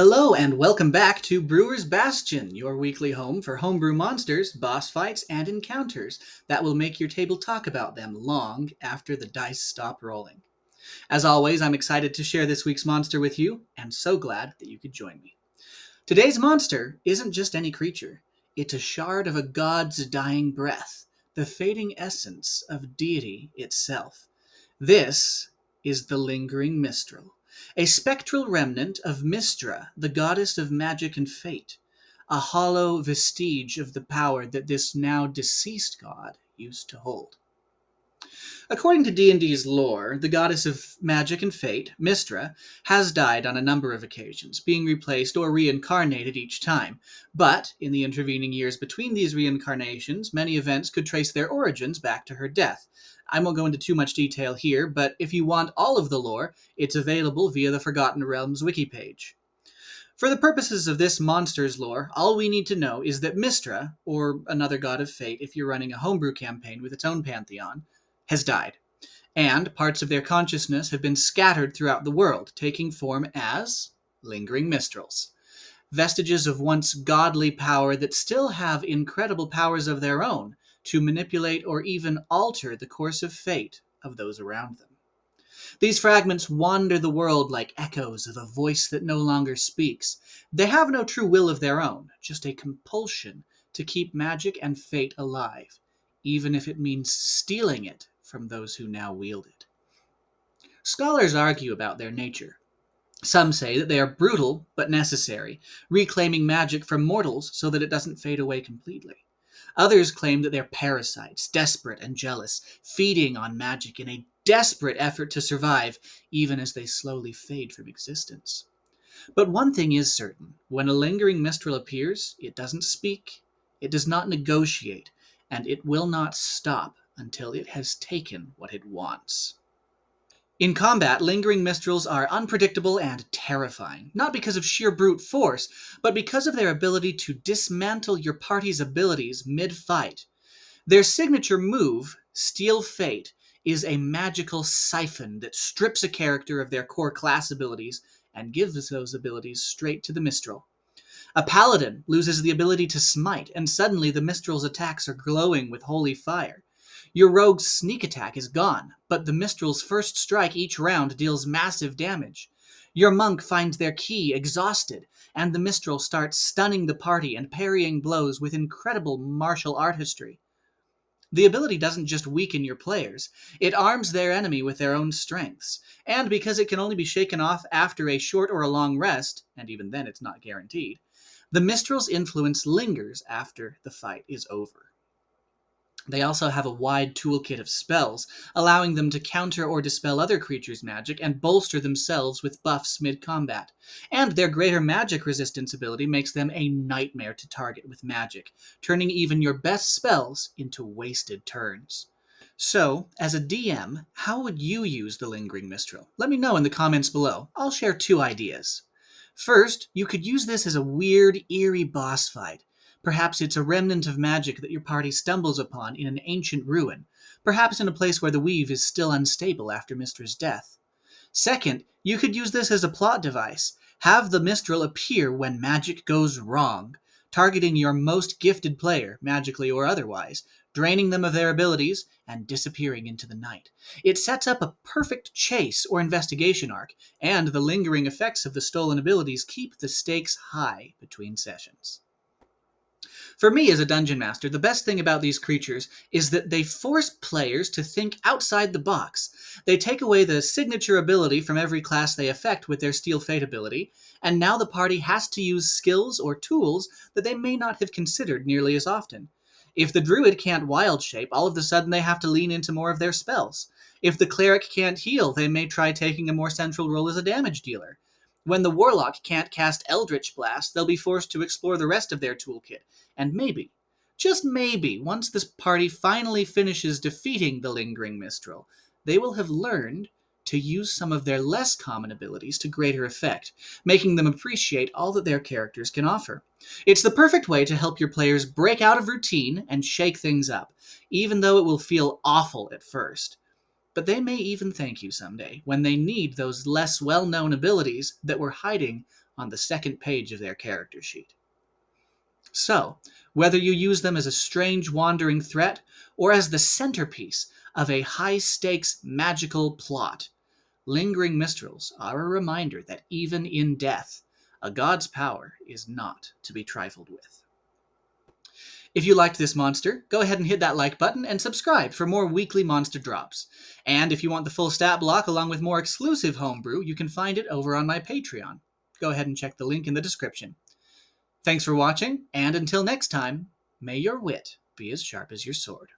Hello and welcome back to Brewer's Bastion, your weekly home for homebrew monsters, boss fights, and encounters that will make your table talk about them long after the dice stop rolling. As always, I'm excited to share this week's monster with you, and so glad that you could join me. Today's monster isn't just any creature. It's a shard of a god's dying breath, the fading essence of deity itself. This is the Lingering Mystral, a spectral remnant of Mystra, the goddess of magic and fate, a hollow vestige of the power that this now deceased god used to hold. According to D&D's lore, the goddess of magic and fate, Mystra, has died on a number of occasions, being replaced or reincarnated each time. But, in the intervening years between these reincarnations, many events could trace their origins back to her death. I won't go into too much detail here, but if you want all of the lore, it's available via the Forgotten Realms wiki page. For the purposes of this monster's lore, all we need to know is that Mystra, or another god of fate if you're running a homebrew campaign with its own pantheon, has died, and parts of their consciousness have been scattered throughout the world, taking form as lingering mistrals, vestiges of once godly power that still have incredible powers of their own to manipulate or even alter the course of fate of those around them. These fragments wander the world like echoes of a voice that no longer speaks. They have no true will of their own, just a compulsion to keep magic and fate alive, even if it means stealing it from those who now wield it. Scholars argue about their nature. Some say that they are brutal but necessary, reclaiming magic from mortals so that it doesn't fade away completely. Others claim that they're parasites, desperate and jealous, feeding on magic in a desperate effort to survive, even as they slowly fade from existence. But one thing is certain. When a lingering mistral appears, it doesn't speak, it does not negotiate, and it will not stop until it has taken what it wants. In combat, lingering mistrals are unpredictable and terrifying, not because of sheer brute force, but because of their ability to dismantle your party's abilities mid-fight. Their signature move, Steal Fate, is a magical siphon that strips a character of their core class abilities and gives those abilities straight to the Mistral. A paladin loses the ability to smite, and suddenly the Mistral's attacks are glowing with holy fire. Your rogue's sneak attack is gone, but the Mistral's first strike each round deals massive damage. Your monk finds their key exhausted, and the Mistral starts stunning the party and parrying blows with incredible martial artistry. The ability doesn't just weaken your players, it arms their enemy with their own strengths. And because it can only be shaken off after a short or a long rest, and even then it's not guaranteed, the Mistral's influence lingers after the fight is over. They also have a wide toolkit of spells, allowing them to counter or dispel other creatures' magic and bolster themselves with buffs mid-combat. And their greater magic resistance ability makes them a nightmare to target with magic, turning even your best spells into wasted turns. So, as a DM, how would you use the Lingering Mistral? Let me know in the comments below. I'll share two ideas. First, you could use this as a weird, eerie boss fight. Perhaps it's a remnant of magic that your party stumbles upon in an ancient ruin, perhaps in a place where the weave is still unstable after Mistra's death. Second, you could use this as a plot device. Have the Mistral appear when magic goes wrong, targeting your most gifted player, magically or otherwise, draining them of their abilities, and disappearing into the night. It sets up a perfect chase or investigation arc, and the lingering effects of the stolen abilities keep the stakes high between sessions. For me as a dungeon master, the best thing about these creatures is that they force players to think outside the box. They take away the signature ability from every class they affect with their Steal Fate ability, and now the party has to use skills or tools that they may not have considered nearly as often. If the druid can't wild shape, all of a sudden they have to lean into more of their spells. If the cleric can't heal, they may try taking a more central role as a damage dealer. When the warlock can't cast Eldritch Blast, they'll be forced to explore the rest of their toolkit. And maybe, just maybe, once this party finally finishes defeating the Lingering Mistral, they will have learned to use some of their less common abilities to greater effect, making them appreciate all that their characters can offer. It's the perfect way to help your players break out of routine and shake things up, even though it will feel awful at first. But they may even thank you someday when they need those less well-known abilities that were hiding on the second page of their character sheet. So, whether you use them as a strange wandering threat or as the centerpiece of a high-stakes magical plot, Lingering Mystrals are a reminder that even in death, a god's power is not to be trifled with. If you liked this monster, go ahead and hit that like button and subscribe for more weekly monster drops. And if you want the full stat block along with more exclusive homebrew, you can find it over on my Patreon. Go ahead and check the link in the description. Thanks for watching, and until next time, may your wit be as sharp as your sword.